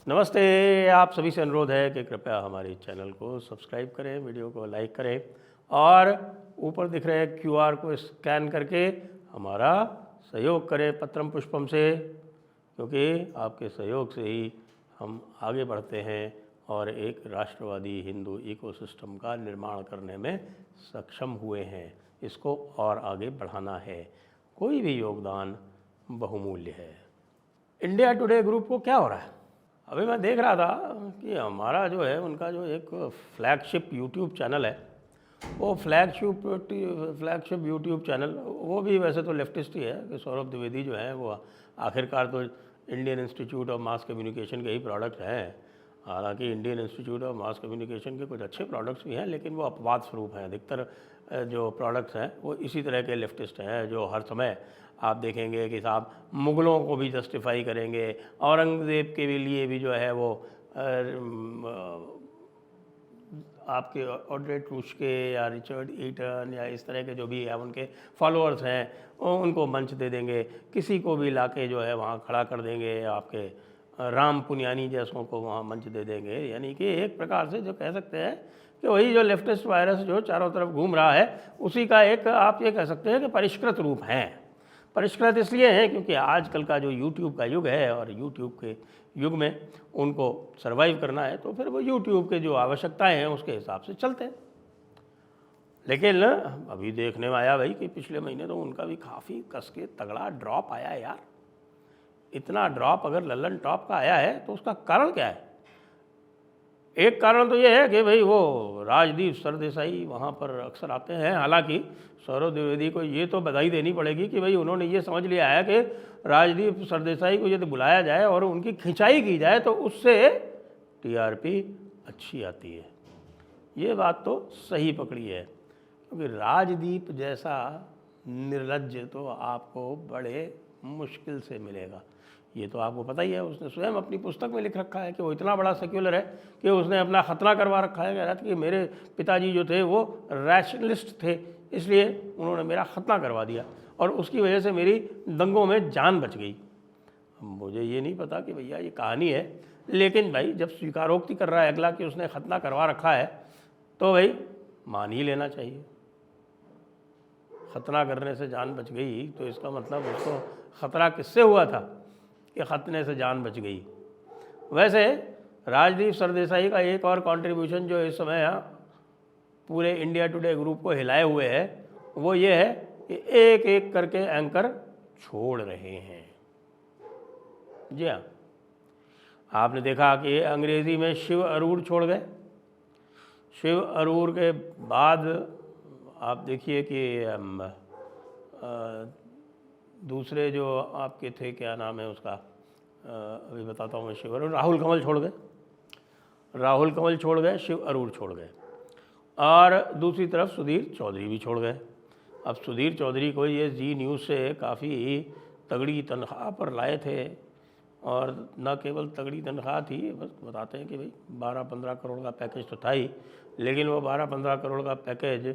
नमस्ते। आप सभी से अनुरोध है कि कृपया हमारे चैनल को सब्सक्राइब करें, वीडियो को लाइक करें और ऊपर दिख रहे क्यूआर को स्कैन करके हमारा सहयोग करें पत्रम पुष्पम से, क्योंकि आपके सहयोग से ही हम आगे बढ़ते हैं और एक राष्ट्रवादी हिंदू इकोसिस्टम का निर्माण करने में सक्षम हुए हैं। इसको और आगे बढ़ाना है। कोई भी योगदान बहुमूल्य है। इंडिया टुडे ग्रुप को क्या हो रहा है? अभी मैं देख रहा था कि हमारा जो है उनका जो एक फ्लैगशिप यूट्यूब चैनल है, वो फ्लैगशिप यूट्यूब चैनल, वो भी वैसे तो लेफ्टिस्ट ही है कि सौरभ द्विवेदी जो है वो आखिरकार तो Indian institute of mass communication के ही प्रोडक्ट हैं। हालांकि Indian institute of mass communication के कुछ अच्छे प्रोडक्ट्स भी हैं, लेकिन वो अपवाद स्वरूप हैं। अधिकतर जो प्रोडक्ट्स हैं वो इसी तरह के लेफ्टिस्ट हैं जो हर समय आप देखेंगे कि साहब मुग़लों को भी जस्टिफाई करेंगे, औरंगज़ेब के भी लिए भी जो है वो आपके ऑड्रे टूस्के या रिचर्ड ईटन या इस तरह के जो भी है उनके फॉलोअर्स हैं उनको मंच दे देंगे। किसी को भी लाके जो है वहाँ खड़ा कर देंगे, आपके राम पुनियानी जैसों को वहाँ मंच दे देंगे। यानी कि एक प्रकार से जो कह सकते हैं कि वही जो लेफ्टिस्ट वायरस जो चारों तरफ घूम रहा है उसी का एक आप ये कह सकते हैं कि परिष्कृत रूप हैं। परिष्कृत इसलिए हैं क्योंकि आजकल का जो यूट्यूब का युग है और यूट्यूब के युग में उनको सरवाइव करना है, तो फिर वो यूट्यूब के जो आवश्यकताएं हैं उसके हिसाब से चलते हैं। लेकिन अभी देखने में आया भाई कि पिछले महीने तो उनका भी काफ़ी कस के तगड़ा ड्रॉप आया है यार। इतना ड्रॉप अगर लल्लन टॉप का आया है तो उसका कारण क्या है? एक कारण तो ये है कि भाई वो राजदीप सरदेसाई वहाँ पर अक्सर आते हैं। हालांकि सौरभ द्विवेदी को ये तो बधाई देनी पड़ेगी कि भाई उन्होंने ये समझ लिया है कि राजदीप सरदेसाई को यदि बुलाया जाए और उनकी खिंचाई की जाए तो उससे टीआरपी अच्छी आती है। ये बात तो सही पकड़ी है, क्योंकि राजदीप जैसा निर्लज्ज तो आपको बड़े मुश्किल से मिलेगा। ये तो आपको पता ही है। उसने स्वयं अपनी पुस्तक में लिख रखा है कि वो इतना बड़ा सेक्युलर है कि उसने अपना खतना करवा रखा है। कह रहा था कि मेरे पिताजी जो थे वो रैशनलिस्ट थे, इसलिए उन्होंने मेरा खतना करवा दिया और उसकी वजह से मेरी दंगों में जान बच गई। मुझे ये नहीं पता कि भैया ये कहानी है, लेकिन भाई जब स्वीकारोक्ति कर रहा है अगला कि उसने खतना करवा रखा है तो भाई मान ही लेना चाहिए। खतना करने से जान बच गई तो इसका मतलब उसको खतरा किससे हुआ था कि खतने से जान बच गई। वैसे राजदीप सरदेसाई का एक और कंट्रीब्यूशन जो इस समय पूरे इंडिया टुडे ग्रुप को हिलाए हुए है वो ये है कि एक एक करके एंकर छोड़ रहे हैं। जी हाँ, आपने देखा कि अंग्रेज़ी में शिव अरोड़ छोड़ गए। शिव अरोड़ के बाद आप देखिए कि दूसरे जो आपके थे, क्या नाम है उसका, अभी बताता हूँ मैं। शिव अरोड़, राहुल कमल छोड़ गए। राहुल कमल छोड़ गए, शिव अरोड़ छोड़ गए और दूसरी तरफ सुधीर चौधरी भी छोड़ गए। अब सुधीर चौधरी को ये जी न्यूज़ से काफ़ी तगड़ी तनख्वाह पर लाए थे और न केवल तगड़ी तनख्वाह थी, बस बताते हैं कि भाई 12-15 करोड़ का पैकेज तो था ही, लेकिन वो 12-15 करोड़ का पैकेज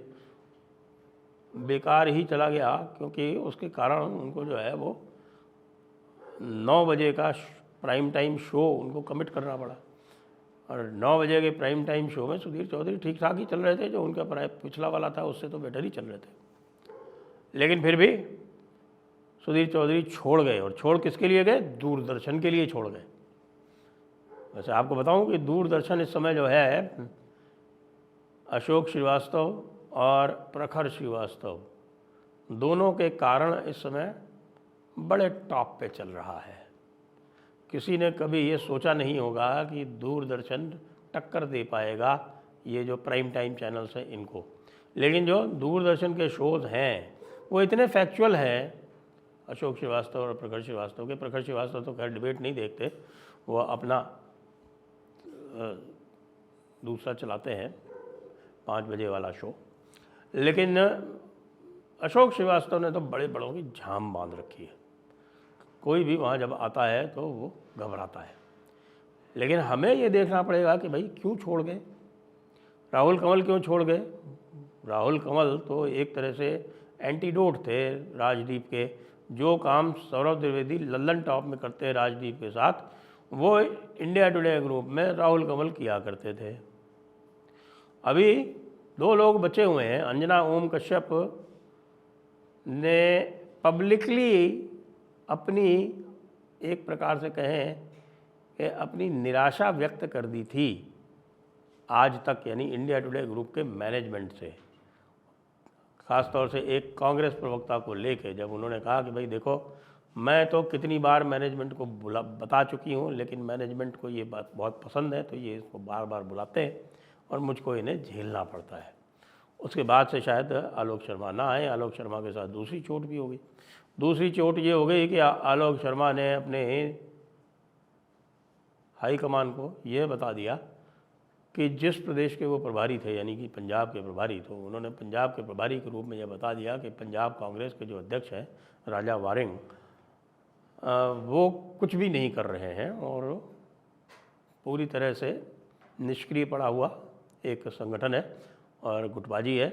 बेकार ही चला गया, क्योंकि उसके कारण उनको जो है वो 9 बजे का प्राइम टाइम शो उनको कमिट करना पड़ा। और 9 बजे के प्राइम टाइम शो में सुधीर चौधरी ठीक ठाक ही चल रहे थे, जो उनका पिछला वाला था उससे तो बेटर ही चल रहे थे। लेकिन फिर भी सुधीर चौधरी छोड़ गए, और छोड़ किसके लिए गए? दूरदर्शन के लिए छोड़ गए। वैसे आपको बताऊं कि दूरदर्शन इस समय जो है अशोक श्रीवास्तव और प्रखर श्रीवास्तव दोनों के कारण इस समय बड़े टॉप पे चल रहा है। किसी ने कभी ये सोचा नहीं होगा कि दूरदर्शन टक्कर दे पाएगा ये जो प्राइम टाइम चैनल्स हैं इनको। लेकिन जो दूरदर्शन के शोज़ हैं वो इतने फैक्चुअल हैं अशोक श्रीवास्तव और प्रखर श्रीवास्तव के। प्रखर श्रीवास्तव तो खैर डिबेट नहीं देखते, वो अपना दूसरा चलाते हैं 5 बजे वाला शो। लेकिन अशोक श्रीवास्तव ने तो बड़े बड़ों की झाम बांध रखी है। कोई भी वहाँ जब आता है तो वो घबराता है। लेकिन हमें ये देखना पड़ेगा कि भाई क्यों छोड़ गए, राहुल कमल क्यों छोड़ गए। राहुल कमल तो एक तरह से एंटीडोट थे राजदीप के। जो काम सौरभ द्विवेदी लल्लन टॉप में करते हैं राजदीप के साथ, वो इंडिया टुडे ग्रुप में राहुल कंवल किया करते थे। अभी 2 लोग बचे हुए हैं। अंजना ओम कश्यप ने पब्लिकली अपनी, एक प्रकार से कहें कि अपनी निराशा व्यक्त कर दी थी आज तक, यानी इंडिया टुडे ग्रुप के मैनेजमेंट से। ख़ास तौर से एक कांग्रेस प्रवक्ता को लेके, जब उन्होंने कहा कि भाई देखो, मैं तो कितनी बार मैनेजमेंट को बता चुकी हूँ, लेकिन मैनेजमेंट को ये बात बहुत पसंद है, तो ये इसको बार बार बुलाते हैं और मुझको इन्हें झेलना पड़ता है। उसके बाद से शायद आलोक शर्मा ना आए। आलोक शर्मा के साथ दूसरी चोट भी हो गई। दूसरी चोट ये हो गई कि आलोक शर्मा ने अपने हाईकमान को ये बता दिया कि जिस प्रदेश के वो प्रभारी थे, यानी कि पंजाब के प्रभारी, तो उन्होंने पंजाब के प्रभारी के रूप में यह बता दिया कि पंजाब कांग्रेस के जो अध्यक्ष हैं राजा वारिंग, वो कुछ भी नहीं कर रहे हैं और पूरी तरह से निष्क्रिय पड़ा हुआ एक संगठन है और गुटबाजी है।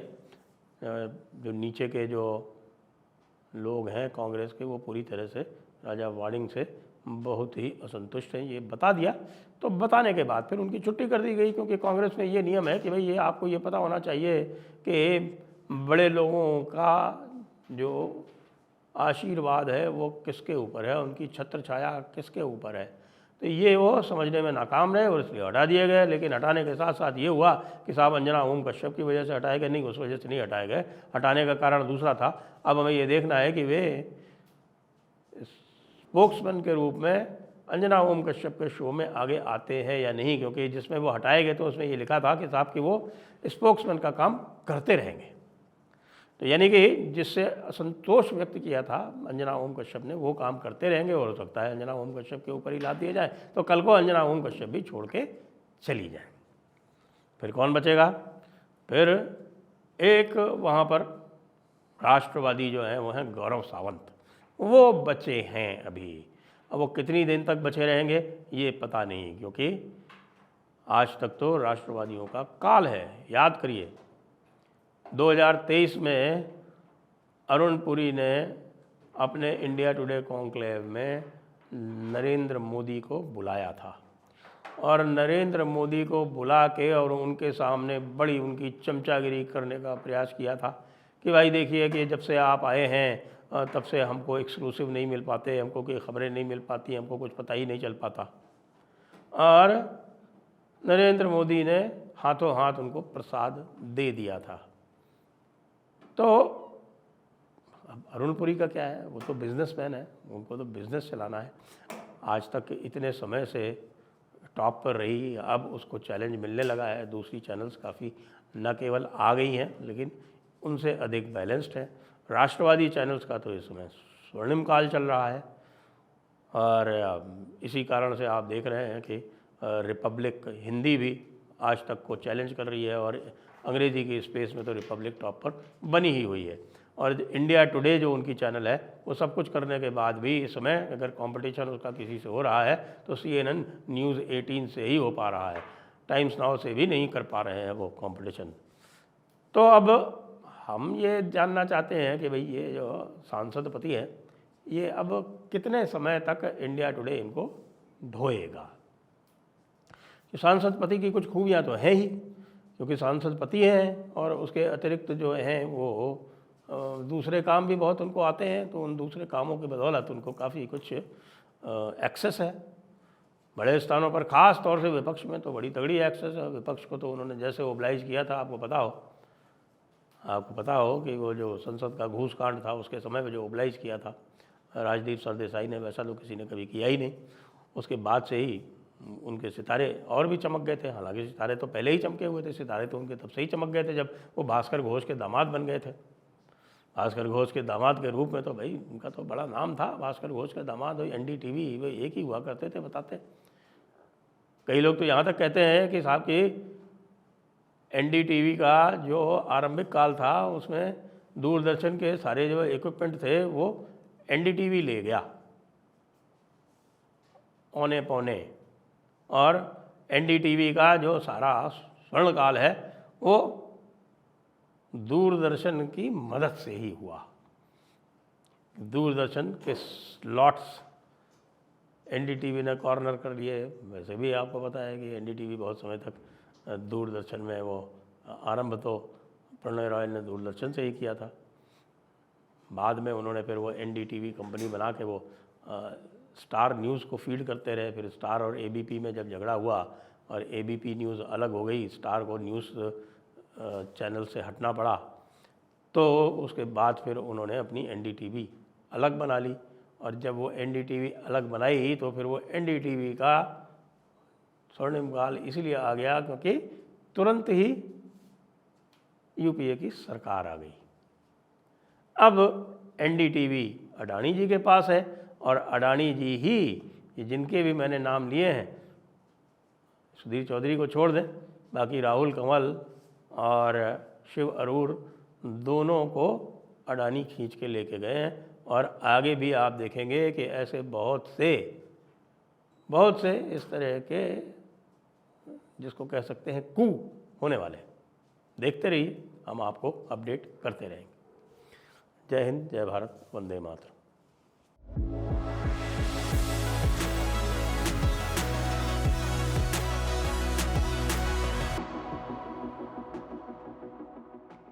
जो नीचे के जो लोग हैं कांग्रेस के, वो पूरी तरह से राजा वारिंग से बहुत ही असंतुष्ट हैं, ये बता दिया। तो बताने के बाद फिर उनकी छुट्टी कर दी गई, क्योंकि कांग्रेस में ये नियम है कि भाई ये आपको ये पता होना चाहिए कि बड़े लोगों का जो आशीर्वाद है वो किसके ऊपर है, उनकी छत्र छाया किसके ऊपर है। तो ये वो समझने में नाकाम रहे और इसलिए हटा दिए गए। लेकिन हटाने के साथ साथ ये हुआ कि साहब अंजना ओम कश्यप की वजह से हटाए गए, नहीं, उस वजह से नहीं हटाए गए। हटाने का कारण दूसरा था। अब हमें ये देखना है कि वे स्पोक्समैन के रूप में अंजना ओम कश्यप के शो में आगे आते हैं या नहीं, क्योंकि जिसमें वो हटाए गए तो उसमें ये लिखा था कि साहब कि वो स्पोक्समैन का काम करते रहेंगे। तो यानी कि जिससे असंतोष व्यक्त किया था अंजना ओम कश्यप ने, वो काम करते रहेंगे और हो सकता है अंजना ओम कश्यप के ऊपर ही लाद दिया जाए तो कल को अंजना ओम कश्यप भी छोड़ के चली जाए। फिर कौन बचेगा? फिर एक वहाँ पर राष्ट्रवादी जो हैं वो हैं गौरव सावंत, वो बचे हैं अभी। अब वो कितनी दिन तक बचे रहेंगे ये पता नहीं, क्योंकि आज तक तो राष्ट्रवादियों का काल है। याद करिए 2023 में अरुण पुरी ने अपने इंडिया टुडे कॉन्क्लेव में नरेंद्र मोदी को बुलाया था और नरेंद्र मोदी को बुला के और उनके सामने बड़ी उनकी चमचागिरी करने का प्रयास किया था कि भाई देखिए कि जब से आप आए हैं तब से हमको एक्सक्लूसिव नहीं मिल पाते, हमको कोई खबरें नहीं मिल पाती, हमको कुछ पता ही नहीं चल पाता। और नरेंद्र मोदी ने हाथों हाथ उनको प्रसाद दे दिया था। तो अब अरुण पुरी का क्या है, वो तो बिजनेसमैन है, उनको तो बिज़नेस चलाना है। आज तक इतने समय से टॉप पर रही, अब उसको चैलेंज मिलने लगा है। दूसरी चैनल्स काफ़ी न केवल आ गई हैं लेकिन उनसे अधिक बैलेंस्ड है। राष्ट्रवादी चैनल्स का तो इस समय स्वर्णिम काल चल रहा है और इसी कारण से आप देख रहे हैं कि रिपब्लिक हिंदी भी आज तक को चैलेंज कर रही है और अंग्रेज़ी की स्पेस में तो रिपब्लिक टॉप पर बनी ही हुई है। और इंडिया टुडे जो उनकी चैनल है वो सब कुछ करने के बाद भी इस समय अगर कंपटीशन उसका किसी से हो रहा है तो CNN न्यूज़ 18 से ही हो पा रहा है, टाइम्स नाउ से भी नहीं कर पा रहे हैं वो कंपटीशन। तो अब हम ये जानना चाहते हैं कि भाई ये जो सांसद पति है ये अब कितने समय तक इंडिया टुडे इनको ढोएगा। सांसद पति की कुछ खूबियाँ तो हैं ही, क्योंकि सांसद पति हैं और उसके अतिरिक्त जो हैं वो दूसरे काम भी बहुत उनको आते हैं, तो उन दूसरे कामों की बदौलत उनको काफ़ी कुछ एक्सेस है बड़े स्थानों पर। ख़ास तौर से विपक्ष में तो बड़ी तगड़ी एक्सेस है। विपक्ष को तो उन्होंने जैसे ओबलाइज किया था, आपको पता हो कि वो जो संसद का घूस कांड था उसके समय में जो ओबलाइज किया था राजदीप सरदेसाई ने, वैसा तो किसी ने कभी किया ही नहीं। उसके बाद से ही उनके सितारे और भी चमक गए थे। हालांकि सितारे तो पहले ही चमके हुए थे, सितारे तो उनके तब से ही चमक गए थे जब वो भास्कर घोष के दामाद बन गए थे। भास्कर घोष के दामाद के रूप में तो भाई उनका तो बड़ा नाम था। भास्कर घोष का दामाद और NDTV वो एक ही हुआ करते थे, बताते। कई लोग तो यहाँ तक कहते हैं कि साहब कि NDTV का जो आरंभिक काल था उसमें दूरदर्शन के सारे जो इक्विपमेंट थे वो NDTV ले गया औने पौने, और NDTV का जो सारा स्वर्ण काल है वो दूरदर्शन की मदद से ही हुआ। दूरदर्शन के स्लॉट्स एनडीटीवी ने कॉर्नर कर लिए। वैसे भी आपको पता है कि एनडीटीवी बहुत समय तक दूरदर्शन में वो आरंभ तो प्रणय रॉय ने दूरदर्शन से ही किया था। बाद में उन्होंने फिर वो एनडीटीवी कंपनी बना के वो स्टार न्यूज़ को फीड करते रहे। फिर स्टार और एबीपी में जब झगड़ा हुआ और एबीपी न्यूज़ अलग हो गई, स्टार को न्यूज़ चैनल से हटना पड़ा, तो उसके बाद फिर उन्होंने अपनी एनडीटीवी अलग बना ली। और जब वो एनडीटीवी अलग बनाई तो फिर वो एनडीटीवी का स्वर्णिम काल इसलिए आ गया क्योंकि तुरंत ही यूपीए की सरकार आ गई। अब एनडीटीवी अडानी जी के पास है और अडानी जी ही, जिनके भी मैंने नाम लिए हैं, सुधीर चौधरी को छोड़ दें, बाकी राहुल कंवल और शिव अरोड़ दोनों को अडानी खींच के लेके गए हैं। और आगे भी आप देखेंगे कि ऐसे बहुत से इस तरह के जिसको कह सकते हैं कू होने वाले। देखते रहिए, हम आपको अपडेट करते रहेंगे। जय हिंद, जय भारत, वंदे मातरम।